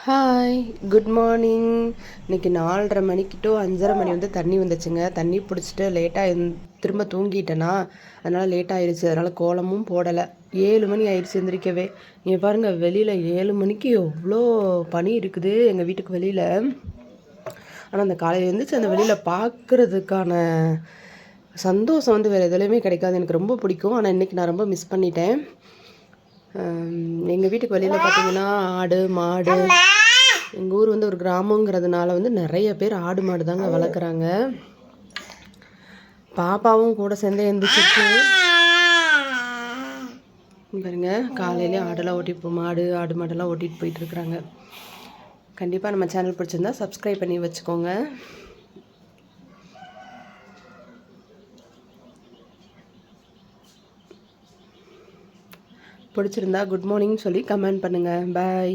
Hi, good morning. இன்றைக்கி 4:30 மணிக்கு to 5:30 மணி வந்து தண்ணி வந்துச்சுங்க. தண்ணி பிடிச்சிட்டு லேட்டாக திரும்ப தூங்கிட்டேனா, அதனால் லேட் ஆயிடுச்சு. அதனால் கோலமும் போடலை. 7 மணி ஆயிடுச்சு எந்திரிக்கவே. நீங்கள் பாருங்கள், வெளியில் 7 மணிக்கு எவ்வளோ பனி இருக்குது எங்கள் வீட்டுக்கு வெளியில். ஆனால் அந்த காலையில் எழுந்திரிச்சு அந்த வெளியில் பார்க்குறதுக்கான சந்தோஷம் வந்து வேறு எதுலையுமே கிடைக்காது. எனக்கு ரொம்ப பிடிக்கும். ஆனால் இன்றைக்கி நான் ரொம்ப மிஸ் பண்ணிட்டேன். எங்கள் வீட்டுக்கு வெளியில் பார்த்தீங்கன்னா ஆடு மாடு, எங்கள் ஊர் வந்து ஒரு கிராமங்கிறதுனால வந்து நிறைய பேர் ஆடு மாடு தாங்க வளர்க்குறாங்க. பாப்பாவும் கூட சேர்ந்து எழுந்திரிச்சிருக்கு பாருங்க. காலையிலே ஆடெல்லாம் ஓட்டிட்டு ஆடு மாடெல்லாம் ஓட்டிகிட்டு போயிட்டுருக்குறாங்க. கண்டிப்பாக நம்ம சேனல் பிடிச்சிருந்தா சப்ஸ்கிரைப் பண்ணி வச்சுக்கோங்க. பிடிச்சிருந்தா குட் மார்னிங் சொல்லி கமெண்ட் பண்ணுங்கள். பாய்.